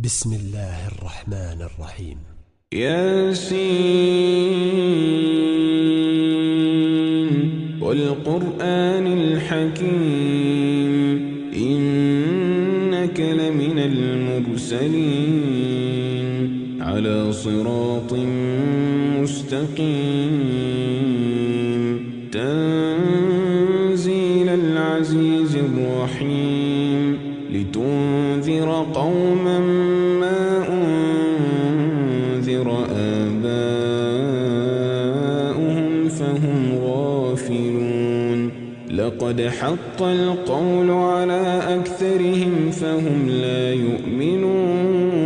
بسم الله الرحمن الرحيم. ياسين والقرآن الحكيم إنك لمن المرسلين على صراط مستقيم تنزيل العزيز الرحيم لتنذر قوما ما أنذر آباؤهم فهم غافلون لقد حق القول على أكثرهم فهم لا يؤمنون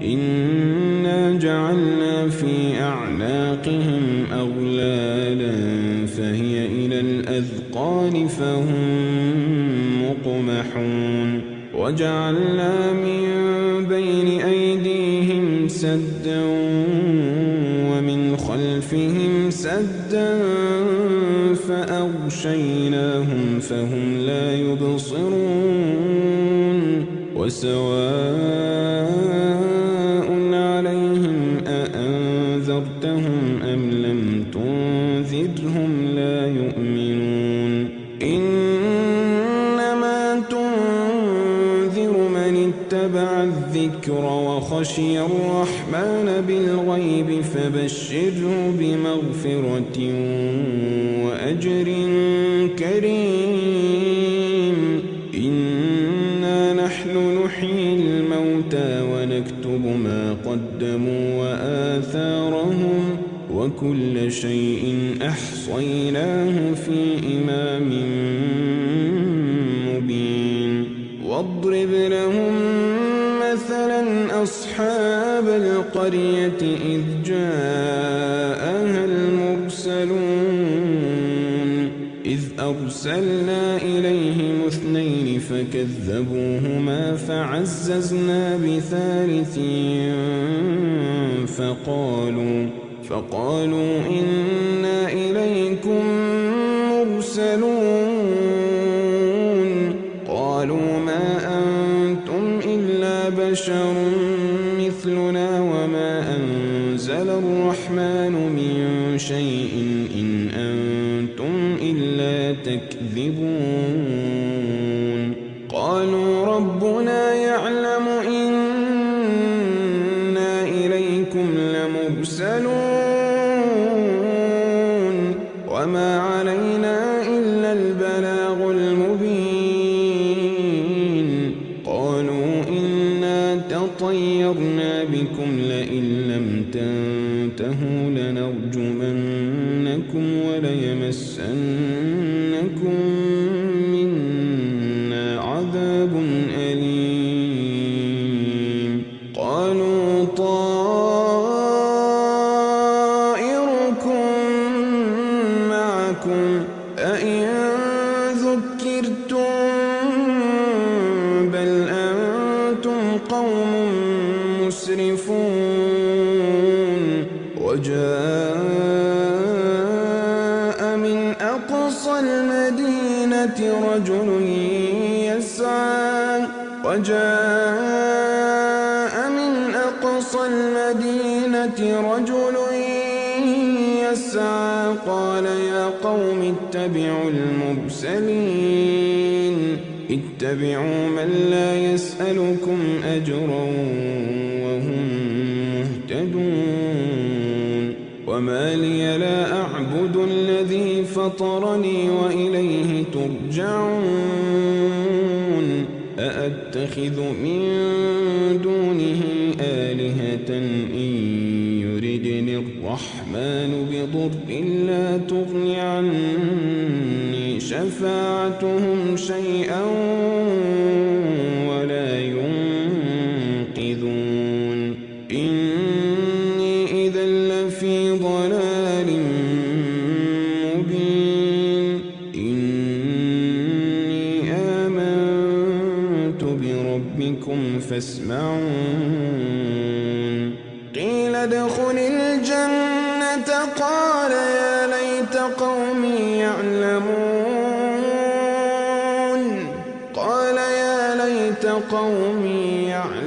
إنا جعلنا في أعناقهم أغلالا فهي إلى الأذقان فهم مقمحون وجعلنا من بين أيديهم سدا ومن خلفهم سدا فأغشيناهم فهم لا يبصرون وسواء عليهم أأنذرتهم أم لم تنذرهم لا يؤمنون إنما تنذر من اتبع الذكر وخشي الرحمن بالغيب فبشره بمغفرة وأجر كريم إنا نحن نحيي الموتى ونكتب ما قدموا وآثارهم وكل شيء أحصيناه في إمام مبين واضرب لهم مثلا أصحاب القرية إذ جاءها المرسلون إذ أرسلنا إليهم اثنين فكذبوهما فعززنا بثالث فقالوا إنا إليكم مرسلون قالوا ما أنتم إلا بشر مثلنا وما أنزل الرحمن من شيء إن أنتم إلا تكذبون قالوا ربنا يعلم إنا إليكم لمرسلون وما علينا إلا البلاغ المبين قالوا إنا تطيرنا بكم لئن لم تنتهوا لنرجمنكم وليمسنكم منا عذاب أليم قالوا طائركم معكم أئن ذكرتم بل أنتم قوم مسرفون وجاء من أقصى المدينة رجل يسعى قال يا قوم اتبعوا المرسلين اتبعوا من لا يسألكم أجرا وهم مهتدون وما لي لا أعبد الذي فطرني وإليه ترجعون أأتخذ من دونه آلهة إن يردني الرحمن بضر لا تغن عني شفاعتهم شيئا ولا ينقذون إني إذا لفي ضلال مبين إني آمنت بربكم فاسمعون قيل ادخل الجنة قال يا ليت قومي يعلمون قال يا ليت قومي يعلمون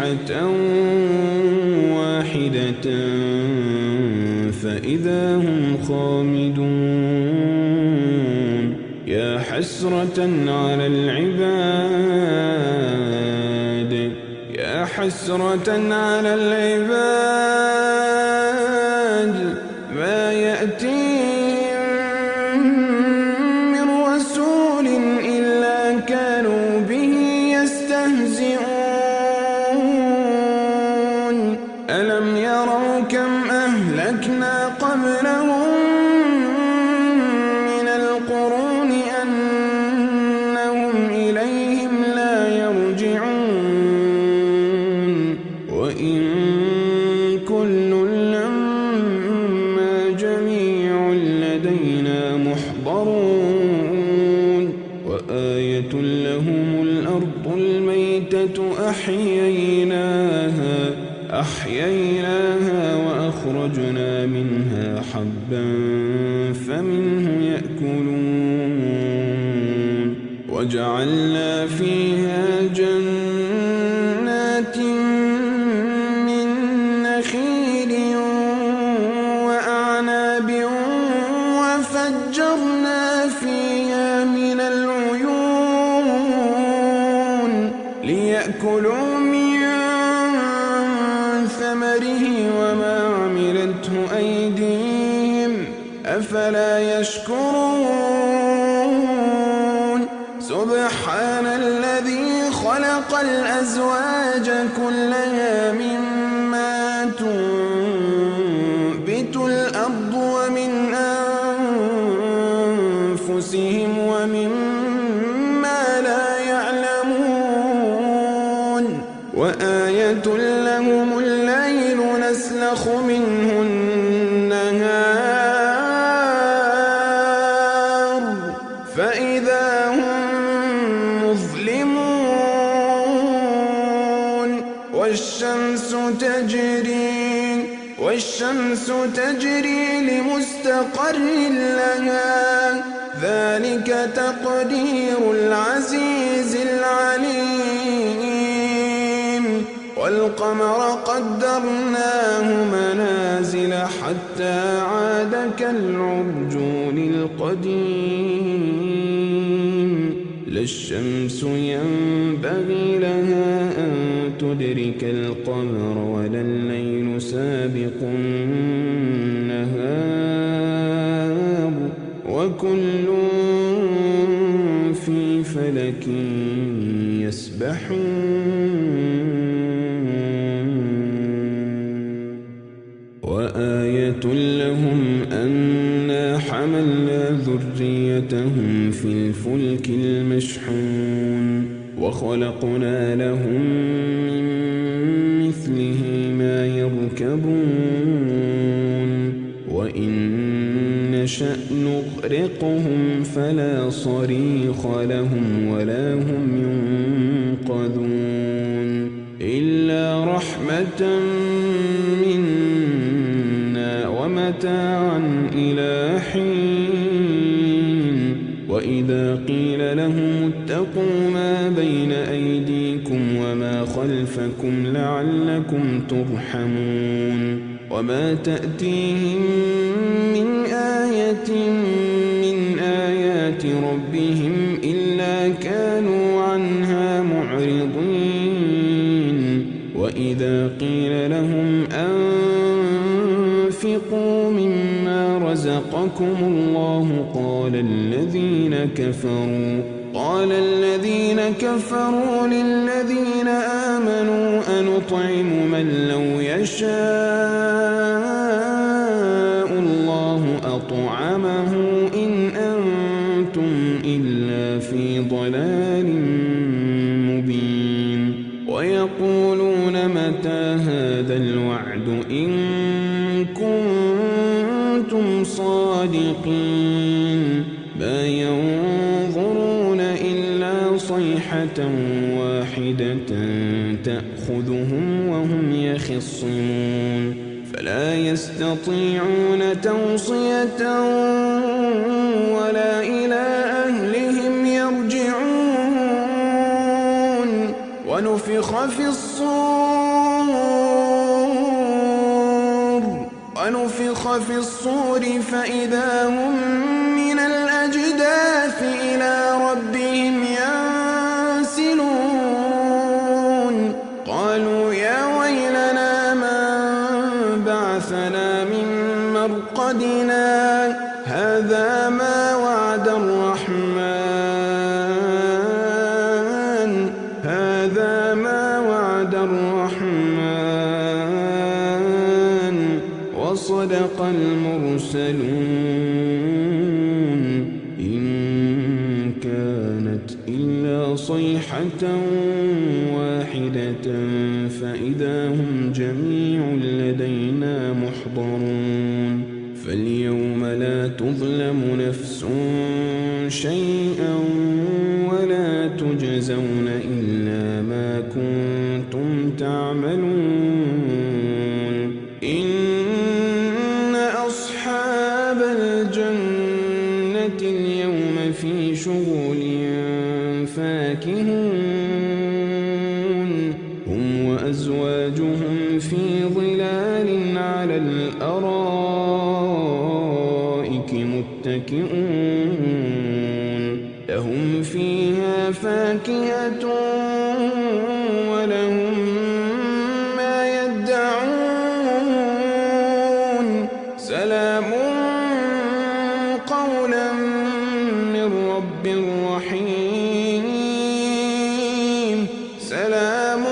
صيحة واحدة فإذا هم خامدون يا حسرة على العباد يا حسرة على العباد ما يأتيهم من رسول إلا كانوا به يستهزئون ألم يروا كم أهلكنا قبلهم من القرون أنهم إليهم لا يرجعون وإن كل لما جميع لدينا محضرون وآية لهم الأرض الميتة أحييناها وأخرجنا منها حبا فمنه يأكلون وجعلنا فيها جنات من نخيل وأعناب وفجرنا فيها من العيون ليأكلوا من ثمره وما عملته أيديهم أفلا يشكرون سبحان الذي خلق الأزواج كلها مما تنبت الأرض ومن أنفسهم ومما لا يعلمون وآية لهم الليل نسلخ منه النهار فإذا هم مظلمون والشمس تجري لمستقر لها ذلك تقدير العزيز العليم والقمر قدرناه منازل حتى عاد كالعرجون القديم لا الشمس ينبغي لها أن تدرك القمر ولا الليل سابق النهار وكل في فلك يسبحون وآية لهم أنا حملنا ذريتهم في الفلك المشحون وخلقنا لهم من مثله ما يركبون وإن نشأ نغرقهم فلا صريخ لهم ولا هم ينقذون إلا رحمة منا ومتاعا إلى حين وإذا قيل لهم اتقوا ما بين أيديكم وما خلفكم لعلكم ترحمون وما تأتيهم من آية من آيات ربهم إلا كانوا عنها معرضين وإذا قيل لهم أنفقوا مما رزقكم الله قال الذين كفروا للذين آمنوا أنطعم من لو يشاء الله أطعمه إن أنتم إلا في ضلال مبين ويقولون متى هذا الوعد إن كنتم صادقين ما ينظرون إلا صيحة واحدة تأخذهم وهم يخصمون فلا يستطيعون توصية ولا إلى أهلهم يرجعون ونفخ في الصور ونفخ في الصور فإذا هم من الأجداث إلى ربهم ينسلون قالوا يا ويلنا من بعثنا من مرقدنا هذا ما وعد الرحمن وصدق المرسلون إن كانت إلا صيحة واحدة فإذا هم جميع لدينا محضرون فاليوم لا تظلم نفس شيئا ولا تجزون إلا ما كنتم تعملون إن أصحاب الجنة اليوم في شغل فاكهون هم وأزواجهم في ظلال على الأرائك متكئون لهم فيها فاكهة ولهم ما يدعون سلام قولا من رب رحيم سلام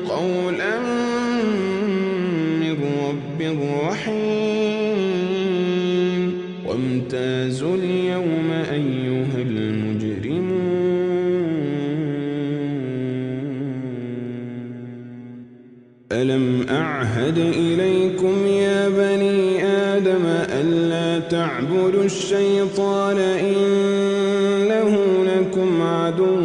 قولا من رب رحيم وامتازوا اليوم أيها المجرمون ألم أعهد إليكم يا بني آدم ألا تعبدوا الشيطان إنه لكم عدو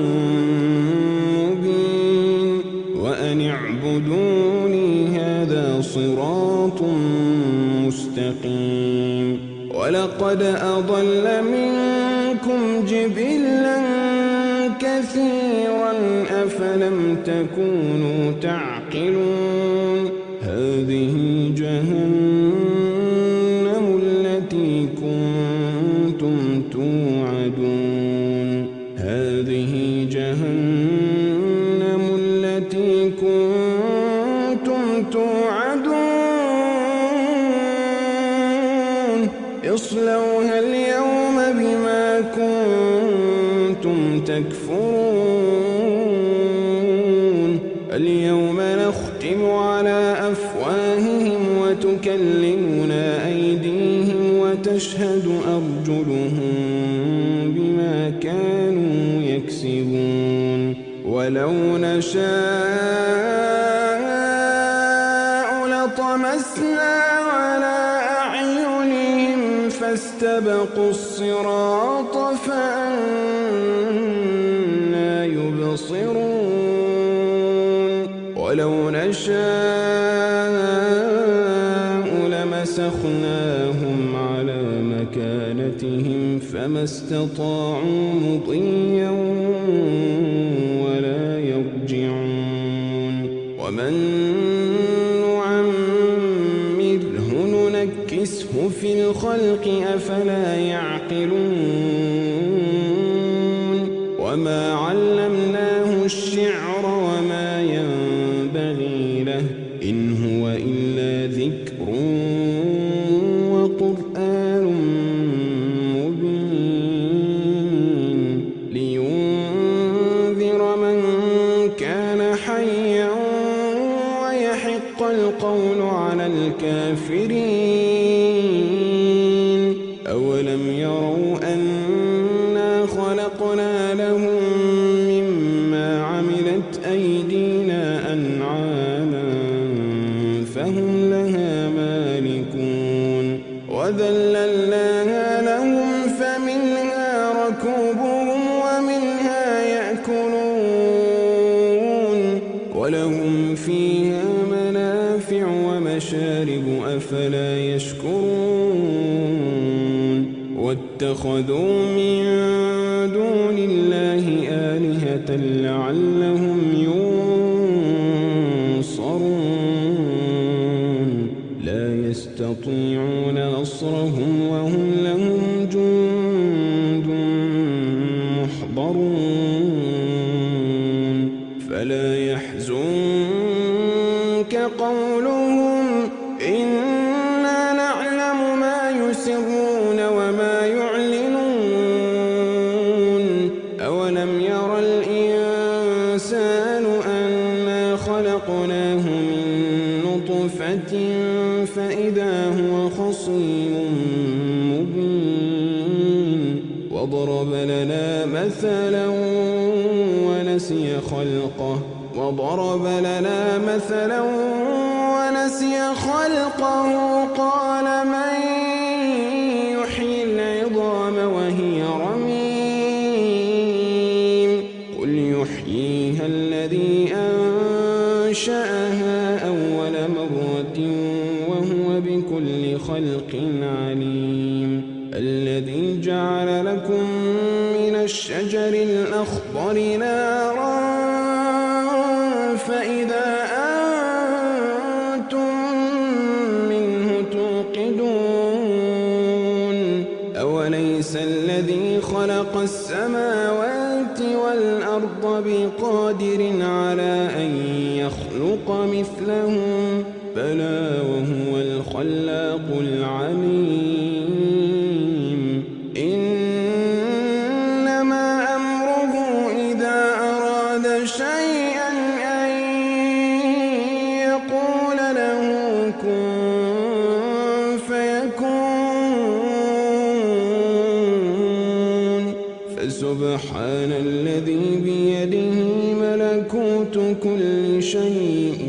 مبين وأن اعبدوني هذا صراط مستقيم ولقد أضل منكم جبلا كثيرا أفلم تكونوا تعقلون هذه جهنم التي كنتم توعدون هذه جهنم التي كنتم توعدون اصلوها اليوم بما كنتم تكفرون اليوم نختم على أفواههم وتكلمنا أيديهم وتشهد أرجلهم بما كانوا يكسبون ولو نشاء لطمسنا على أعينهم فاستبقوا الصراط فأنى يبصرون ولو نشاء لمسخناهم على مكانتهم فما استطاعوا مضيا ولا يرجعون ومن نعمره ننكسه في الخلق أفلا يعقلون وما علمناه الشعر وما ينبغي له إن هو إلا ذكر وقرآن مبين لينذر من كان حيا ويحق القول على الكافرين أولم يروا أنا خلقنا لهم مما عملت أيدينا أنعاما فهم لها مالكون وذللناها لهم فمنها ركوبهم ومنها يأكلون ولهم فيها منافع ومشارب أفلا يشكرون واتخذوا من دون الله آلهة لعلهم ينصرون يستطيعون نصرهم وهم لهم جند محضرون فلا يحزنك قولهم إنا نعلم ما يسرون وما يعلنون أولم ير الإنسان أنا خلقناه من نطفة فإذا هو خصيم مبين وضرب لنا مثلا ونسي خلقه قال من يحيي العظام وهي رميم قل يحييها الذي أنشأها أول مرة وهو بكل خلق عليم الذي جعل لكم من الشجر الأخضر نارا فإذا أنتم منه توقدون أوليس الذي خلق السماوات والأرض بقادر على أن يخلق مثلهم بلى وهو الخلاق العليم إنما أمره إذا أراد شيئا أن يقول له كن فيكون فسبحان الذي بيده ملكوت كل شيء